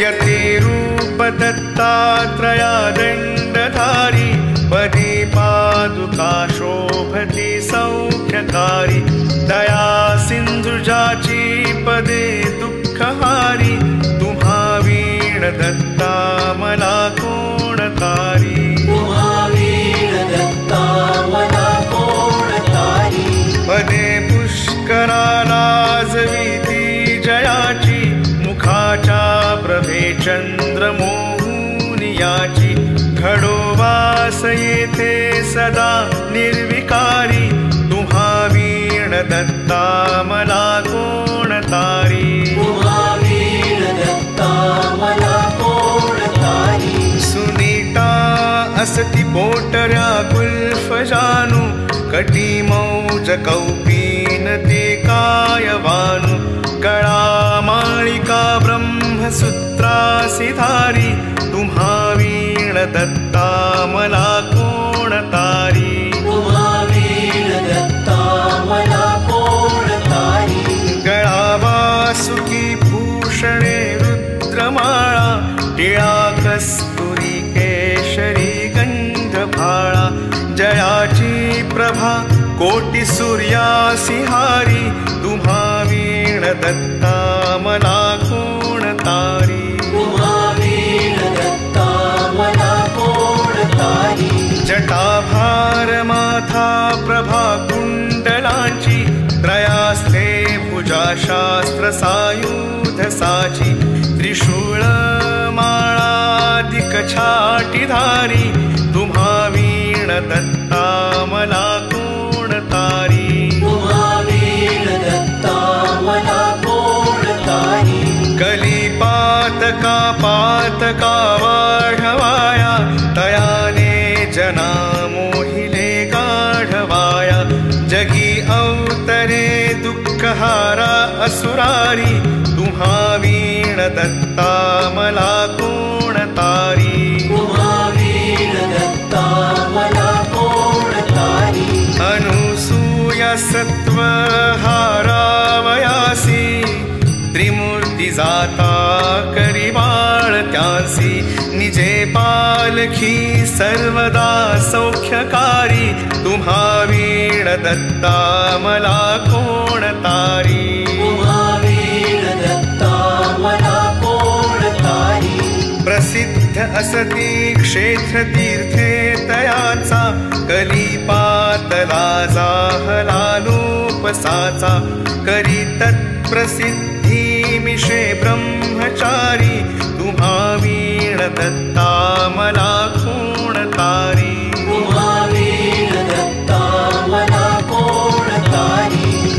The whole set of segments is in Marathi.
यतिरूप दत्तात्रया दण्डधारी पदे पादुका शोभति सौख्यकारी दया सिंधुजाची पदे दुःखहारी तुम्हा वीण दत्ता मला कोण तारी पदे पुष्कराला जविती जयाची मुखाच्या प्रभे चंद्रमोहुनियाची खडोवास येथे सदा निर्विकारी तुम्हा वीण दत्ता मला कोण तारी सुनीता असती पोटऱ्या गुल्फ जानू कटी मौज कौपीन ते कायवानु कळा माळिका ब्रह्मसूत्रासी धारी तुम्हा वीण दत्ता मला कोण तारी गळा वासुकी भूषणे रुद्रमाळा टिळा कस्तुरी केशरी गंधभाळा जयाची प्रभा कोटि सूर्यासी हारी तुम्हा वीण दत्ता मला कोण तारी जटाभार माथा प्रभा कुंडलांची त्रयास्ते भुजा शास्त्र सायुध साची त्रिशूळ माळादिक छाटी धारी तुम्हा वीण दत्ता मला कोण तारी कलिपातका पातका वाढवाया तयाने जना मोहिले गाढवाया जगी अवतरे दुःखहारा असुरारी तुम्हा वीण दत्ता मला कोण तारी अनुसूया सत्वहारावयासी त्रिमूर्ती जाता करी बाळ त्यासी निजे पालखी सर्वदा सौख्यकारी तुम्हा वीण दत्ता मला कोण तारी प्रसिद्ध असती क्षेत्र तीर्थे तयाचा कलिपातला जाहला लोपसाचा करी तत्प्रसिद्धी मिशे ब्रह्मचारी तुम्हा वीण दत्ता मला कोण तारी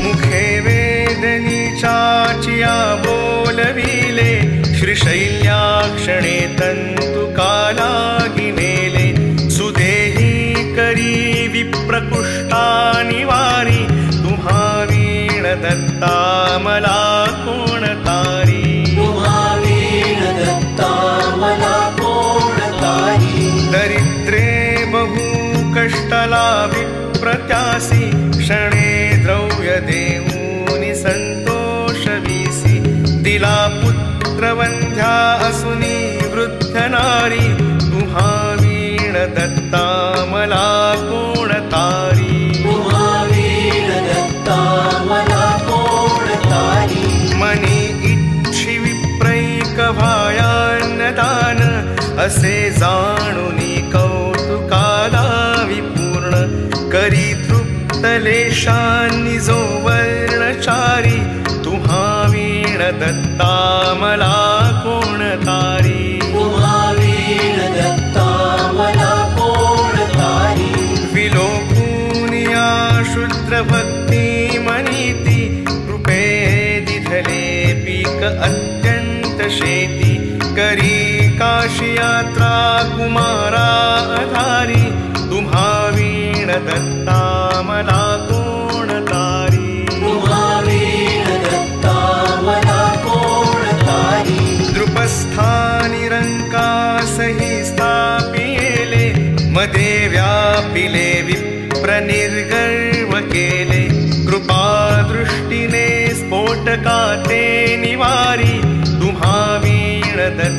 मुखे वेदनीचाचिया बोलविले श्रीशैल्याक्षणे तंतु कालागिनेले सुदेही करी विप्रकुष्ठा निवारी तुम्हा वीण दत्ता मला कोण तारी दरिद्रे बहु कष्टला विप्रत्यासी क्षणे द्रव्य देऊनी संतोष वीसी दिला पुत्रवंध्या असुनी वृद्ध नारी तुम्हा वीण दत्ता मला कोण तारी मनी इच्छी विप्रैक भायान्नदान असे जाणुनी कौतुकाला विपूर्ण करी तृप्तलेशांनी जो वर्णचारी तुम्हा वीण दत्ता मला कोण तारी विलोपुनिया शुद्र भक्ती मनीती कृपे दिधले पीक अत्यंत शेती करी काशी यात्रा कुमारा आधारी तुम्हा वीण दत्ता मला कोण तारी द्रुपस्थानी रंकासही स्थापिले मदे व्यापिले विप्रनिर्गर्व केले कृपा दृष्टीने स्फोटका ते निवारी तुम्हा वीण दत्ता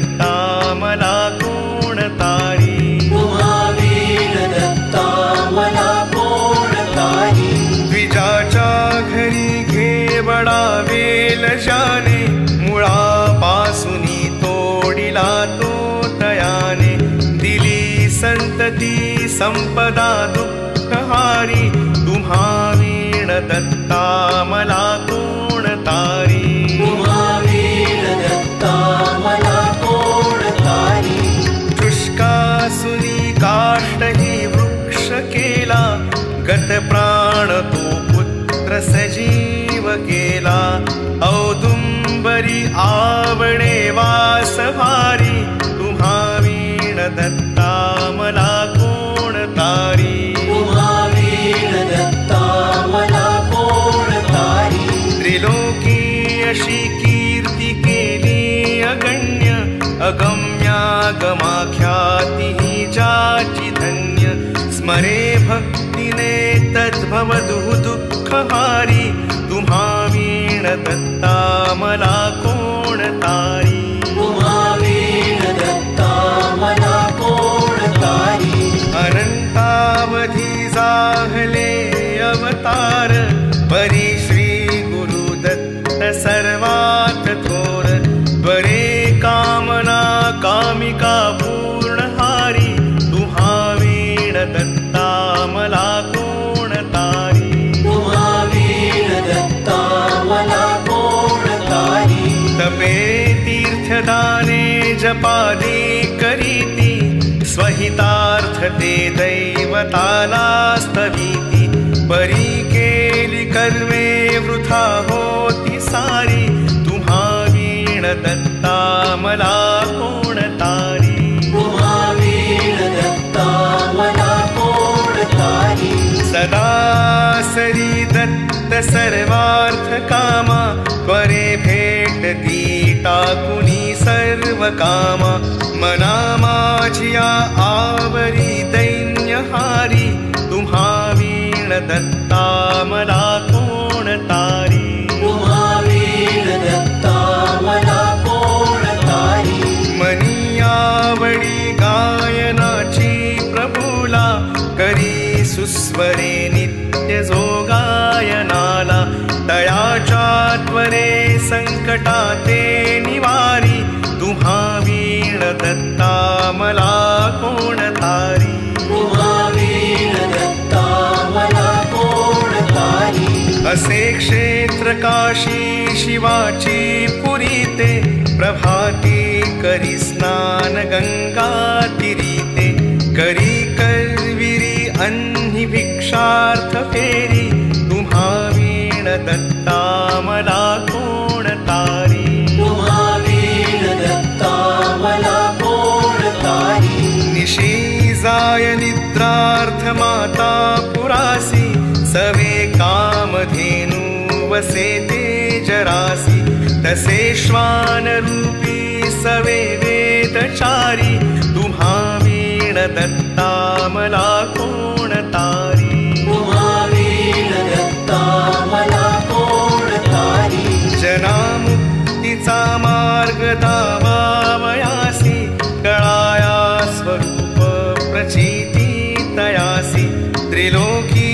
गर्जाने मुळापासूनी तोडिला तो तयाने दिली संतती संपदा दुःखहारी तुम्हा वीण दत्ता मला कोण तारी तुम्हा वीण दत्ता मला कोण तारी शुष्कासुनी काष्टही वृक्ष केला गत प्राण तो पुत्र सजीव केला औदुंबरी आवडे वास भारी तुम्हा वीण दत्ता मला कोण तारी तुम्हा वीण दत्ता मला कोण तारी त्रिलोकी अशी कीर्ती केली अगण्य अगम्यागमाख्याती ही जाची धन्य स्मरे भक्तीने तद्भवदु दुःखहारी तुम्हा वीण दत्ता मला कोण तारी तुम्हा वीण दत्ता मला कोण तारी अनंतावधी जाहले अवतार परी श्री गुरुदत्त सर्वात थोर त्वरे कामना कामिका पूर्णहारी तुम्हा वीण दत्ता मला कोण तारी तुम्हा वीण दत्ता मला कोण तारी तपे तीर्थदाने जपादे करीती स्वहितार्थ ते दैवताला स्तवीती परी केली कर्मे वृथा होती सारी तुम्हा वीण दत्ता मला कोण तारी तुम्हा वीण दत्ता मला कोण तारी सदा सरी दत्त सर्वार्थ कामा त्वरे भेटती टाकुनी सर्व कामा मना माझिया आवरी दैन्यहारी तुम्हा वीण दत्ता मला कोण तारी तुम्हा वीण दत्ता मला कोण तारी मनी आवडी गायनाची प्रभुला करी सुस्वरे नित्य जो गायनाला तयाच्या त्वरे संकटा ते निवारी तुम्हा वीण दत्ता मला कोण तारी तुम्हा वीण दत्ता मला कोण तारी असे क्षेत्र काशी शिवाची पुरी ते प्रभाती करी स्नान गंगा तीरीते करी करविरी अन्ही भिक्षार्थ फेरी तुम्हा वीण दत्ता मला कोण तारी तुम्हा वीण दत्ता मला कोण तारी निशी जाय निद्रार्थ माता पुरासी सवे कामधेनु वसे ते जरासी तसे श्वान रूपी सवे वेदचारी तुम्हा वीण दत्ता मला कोण तारी तुम्हा वीण दत्ता मला कोण तारी जनामुक्तीचा मार्ग दावावयासी कळाया स्वरूप प्रचिती तयासी त्रिलोकी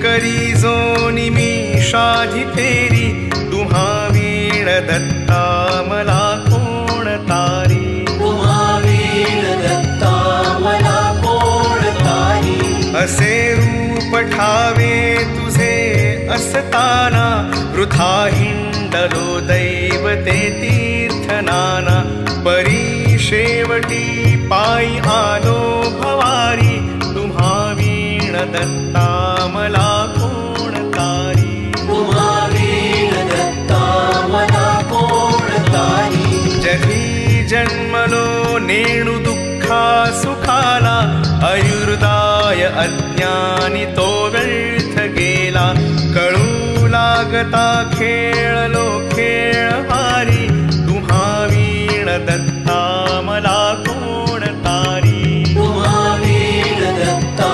करी जो निमिषाधि फेरी तुम्हा वीण दत्ता मला कोण तारी तुम्हा वीण दत्ता मला कोण तारी असे रूप ठावे तुझे असताना वृथा हिंडलो दैवते तीर्थनाना परी शेवटी पायी आलो भवारी तुम्हा वीण दत्ता मला कोण तारी तुम्हा वीण दत्ता मला कोण तारी जधी जन्मलो नेणु दुःखा सुखाला आयुर्दाय अज्ञानी तो व्यर्थ गेला कळू लागता खेळलो खेळ हारी तुम्हा वीण दत्ता मला कोण तारी तुम्हा वीण दत्ता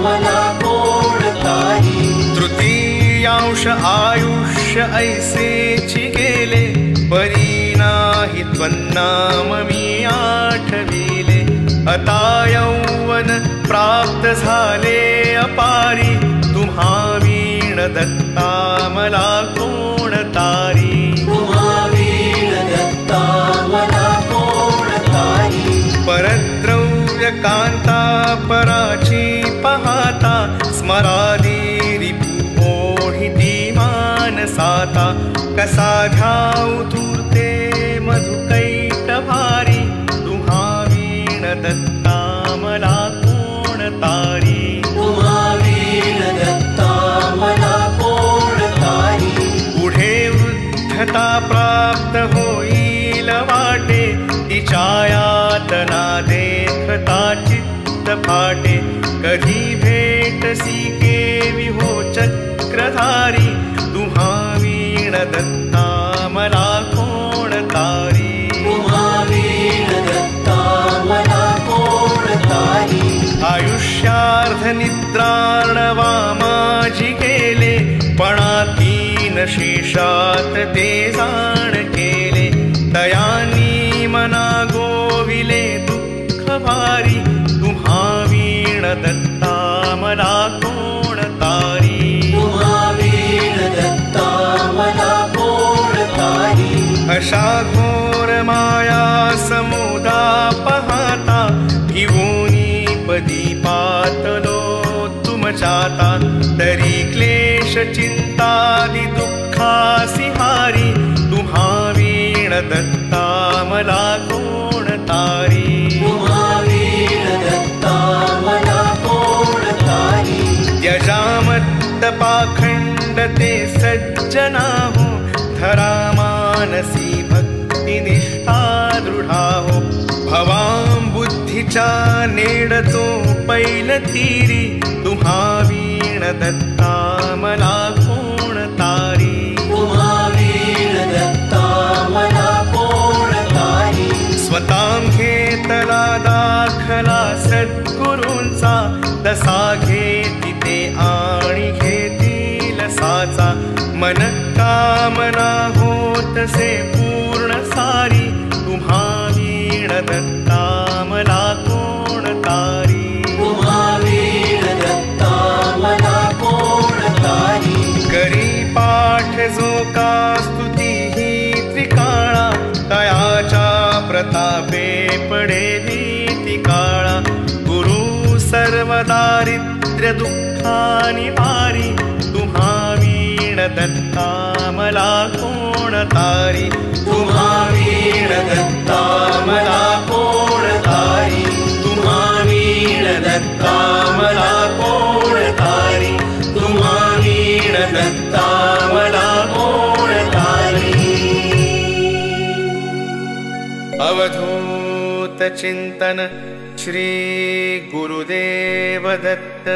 मला कोण तारी तृतीयांश आयुष्य ऐसेची गेले परी नाही त्वन्नाम मी आठविले आता यौवन प्राप्त झाले अपारी तुम्हा वीण दत्ता मला कोण तारी तुम्हा कांता पराची पाहता स्मरादी रिपू ओढिती मानसाता कसा घ्याऊ तुरते मधुकैट भारी तुम्हा वीण दत्ता मला कोण तारी तुम्हा वीण दत्ता मला कोण तारी पुढे वृद्धता प्राप्त होईल वाटे तिच्या यातना देखता चित्त फाटे कधी भेटसी केवी हो चक्रधारी तुम्हा वीण दत्ता मला कोण तारी तुम्हा वीण दत्ता मला कोण तारी आयुष्यार्ध निद्रार्णवा माझी गेले पणातीन शेषात ते जाण केले तयानी मना गोविले दुःख भारी तुम्हा वीण दत्ता मला कोण तारी तुम्हा वीण दत्ता मला कोण तारी अशा घोर माया समुदा पाहता भिवूनी पदी पातलो तुमच्याता तरी क्लेश चिंतादि दुःखासी हारी तुम्हा वीण दत्ता मला कोण तारी तुम्हा वीण दत्ता मला कोण तारी त्यजामत्त पाखंड ते सज्जना हो धरा मानसी भक्ति निष्ठा दृढा हो भवां बुद्धीचा नेडतो पैल तीरी तुम्हा वीण दत्ता मला कोण तारी तुम्हा वीण दत्ता मला कोण तारी स्वतां घेतला दाखला सद्गुरूंचा तसा घेती ते आणि घेतील साचा मन कामना होत से पूर्ण सारी तुम्हा वीण दत्ता मला कोण तारी तुम्हा वीण दत्ता मला कोण तारी करी पाठ जो का स्तुती ही त्रिकाळा तयाच्या प्रतापे पडे भीती काळा गुरु सर्व दारिद्र्य दुःखा निवारी तुम्हा वीण दत्ता मला कोण तारी तुम्हा वीण दत्ता मला कोण तारी तुम्हा वीण दत्ता मला कोण तारी तुम्हा वीण दत्ता मला कोण तारी अवधूत चिंतन श्री गुरुदेव दत्त।